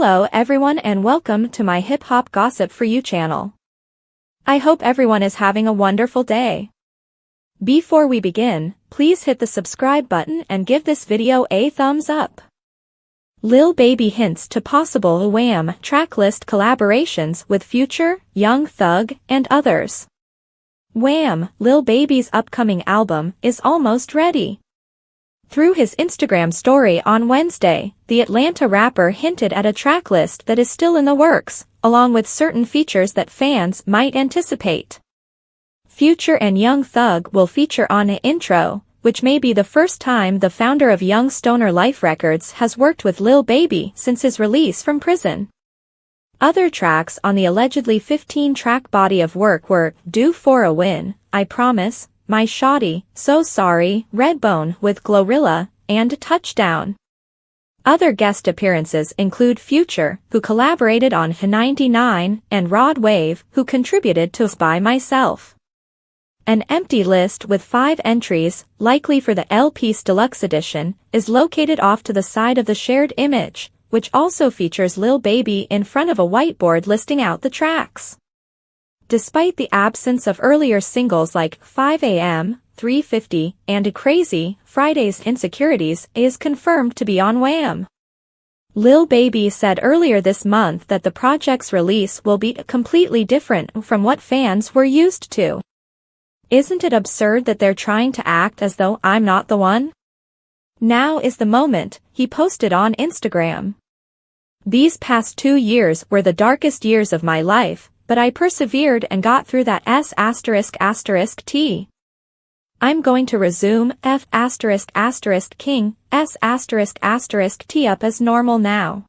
Hello everyone and welcome to my Hip Hop Gossip For You channel. I hope everyone is having a wonderful day. Before we begin, please hit the subscribe button and give this video a thumbs up. Lil Baby hints to possible WHAM Tracklist collaborations with Future, Young Thug, and others. WHAM, Lil Baby's upcoming album, is almost ready. Through his Instagram story on Wednesday, the Atlanta rapper hinted at a tracklist that is still in the works, along with certain features that fans might anticipate. Future and Young Thug will feature on the intro, which may be the first time the founder of Young Stoner Life Records has worked with Lil Baby since his release from prison. Other tracks on the allegedly 15-track body of work were Due for a Win, I Promise, My Shawty, So Sorry, Redbone with Glorilla, and Touchdown. Other guest appearances include Future, who collaborated on H99, and Rod Wave, who contributed to By Myself. An empty list with 5 entries, likely for the LP's deluxe edition, is located off to the side of the shared image, which also features Lil Baby in front of a whiteboard listing out the tracks. Despite the absence of earlier singles like 5 AM, 350, and Crazy, Friday's Insecurities is confirmed to be on WHAM. Lil Baby said earlier this month that the project's release will be completely different from what fans were used to. Isn't it absurd that they're trying to act as though I'm not the one? Now is the moment, he posted on Instagram. These past 2 years were the darkest years of my life, but I persevered and got through that S***T. I'm going to resume F***King S***T up as normal now.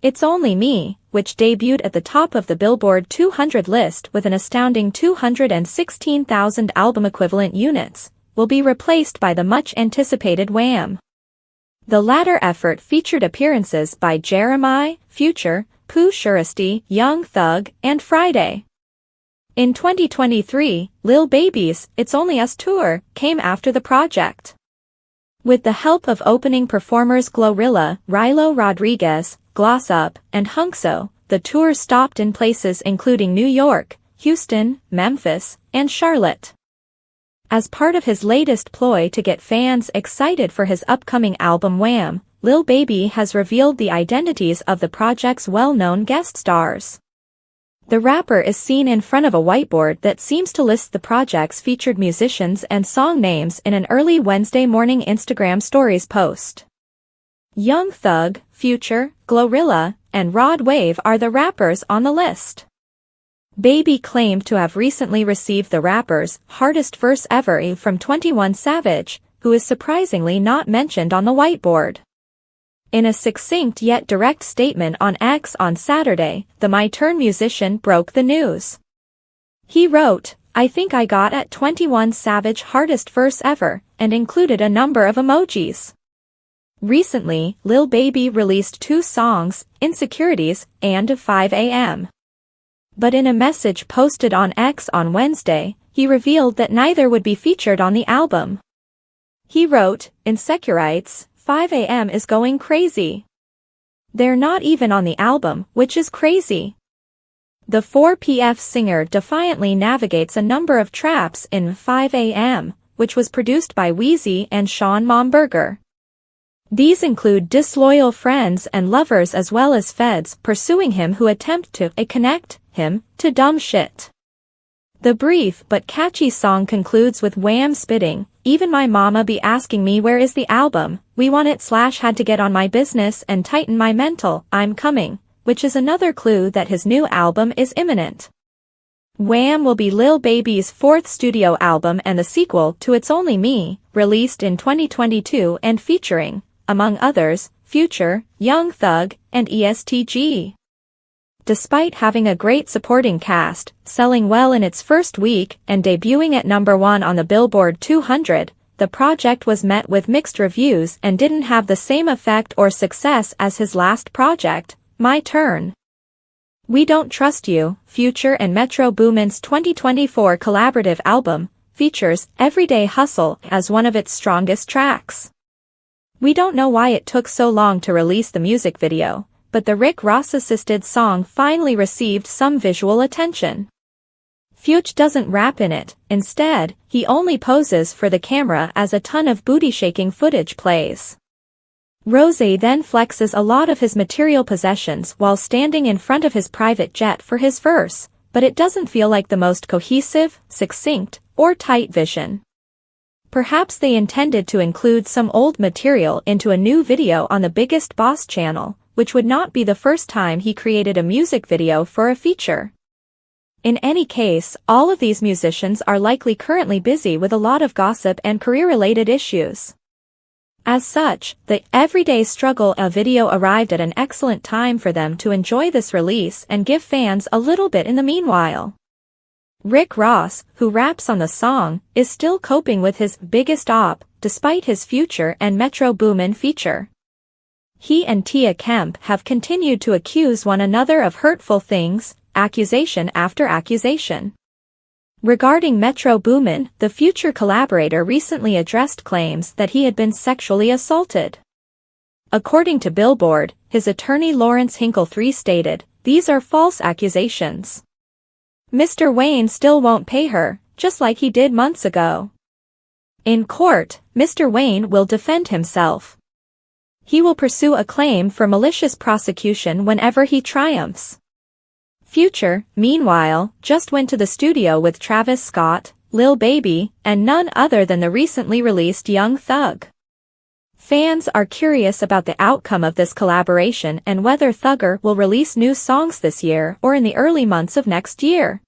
It's Only Me, which debuted at the top of the Billboard 200 list with an astounding 216,000 album equivalent units, will be replaced by the much-anticipated WHAM. The latter effort featured appearances by Jeremiah, Future, Pooh Shiesty, Young Thug, and Friday. In 2023, Lil Baby's It's Only Us tour came after the project. With the help of opening performers Glorilla, Rilo Rodriguez, Gloss Up, and Hunkso, the tour stopped in places including New York, Houston, Memphis, and Charlotte. As part of his latest ploy to get fans excited for his upcoming album WHAM, Lil Baby has revealed the identities of the project's well-known guest stars. The rapper is seen in front of a whiteboard that seems to list the project's featured musicians and song names in an early Wednesday morning Instagram Stories post. Young Thug, Future, Glorilla, and Rod Wave are the rappers on the list. Baby claimed to have recently received the rapper's hardest verse ever from 21 Savage, who is surprisingly not mentioned on the whiteboard. In a succinct yet direct statement on X on Saturday, the My Turn musician broke the news. He wrote, I think I got at 21 Savage hardest verse ever, and included a number of emojis. Recently, Lil Baby released 2 songs, Insecurities, and 5 AM. But in a message posted on X on Wednesday, he revealed that neither would be featured on the album. He wrote, Insecurities, 5 AM is going crazy. They're not even on the album, which is crazy. The 4PF singer defiantly navigates a number of traps in 5 AM, which was produced by Wheezy and Sean Momberger. These include disloyal friends and lovers as well as feds pursuing him who attempt to connect him to dumb shit. The brief but catchy song concludes with WHAM spitting, even my mama be asking me where is the album, we want it / had to get on my business and tighten my mental, I'm coming, which is another clue that his new album is imminent. WHAM will be Lil Baby's 4th studio album and the sequel to It's Only Me, released in 2022 and featuring, among others, Future, Young Thug, and ESTG. Despite having a great supporting cast, selling well in its first week, and debuting at #1 on the Billboard 200, the project was met with mixed reviews and didn't have the same effect or success as his last project, My Turn. We Don't Trust You, Future and Metro Boomin's 2024 collaborative album, features Everyday Hustle as one of its strongest tracks. We don't know why it took so long to release the music video, but the Rick Ross-assisted song finally received some visual attention. Fuchs doesn't rap in it, instead, he only poses for the camera as a ton of booty-shaking footage plays. Rose then flexes a lot of his material possessions while standing in front of his private jet for his verse, but it doesn't feel like the most cohesive, succinct, or tight vision. Perhaps they intended to include some old material into a new video on the Biggest Boss channel, which would not be the first time he created a music video for a feature. In any case, all of these musicians are likely currently busy with a lot of gossip and career-related issues. As such, the Everyday Struggle video arrived at an excellent time for them to enjoy this release and give fans a little bit in the meanwhile. Rick Ross, who raps on the song, is still coping with his biggest op, despite his Future and Metro Boomin feature. He and Tia Kemp have continued to accuse one another of hurtful things, accusation after accusation. Regarding Metro Boomin, the Future collaborator recently addressed claims that he had been sexually assaulted. According to Billboard, his attorney Lawrence Hinkle III stated, "These are false accusations. Mr. Wayne still won't pay her, just like he did months ago. In court, Mr. Wayne will defend himself. He will pursue a claim for malicious prosecution whenever he triumphs." Future, meanwhile, just went to the studio with Travis Scott, Lil Baby, and none other than the recently released Young Thug. Fans are curious about the outcome of this collaboration and whether Thugger will release new songs this year or in the early months of next year.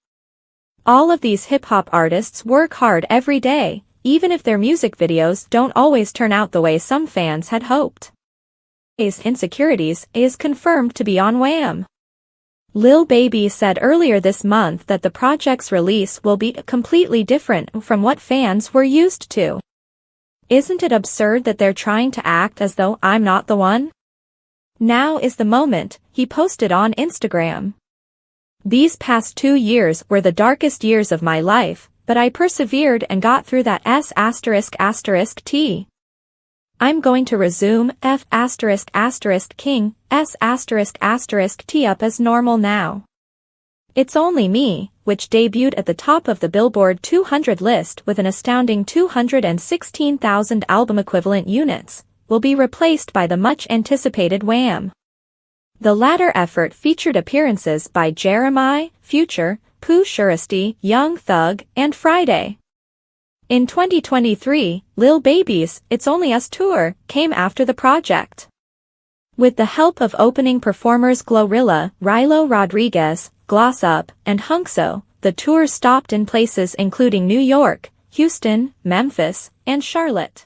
All of these hip-hop artists work hard every day, even if their music videos don't always turn out the way some fans had hoped. His Insecurities is confirmed to be on WHAM. Lil Baby said earlier this month that the project's release will be completely different from what fans were used to. "Isn't it absurd that they're trying to act as though I'm not the one? Now is the moment," he posted on Instagram. "These past 2 years were the darkest years of my life, but I persevered and got through that S***T. I'm going to resume King T up as normal now. It's Only Me, which debuted at the top of the Billboard 200 list with an astounding 216,000 album equivalent units, will be replaced by the much-anticipated WHAM. The latter effort featured appearances by Jeremiah, Future, Pooh Shiesty, Young Thug, and Friday. In 2023, Lil Baby's It's Only Us tour came after the project. With the help of opening performers Glorilla, Rilo Rodriguez, Gloss Up, and Hunkso, the tour stopped in places including New York, Houston, Memphis, and Charlotte.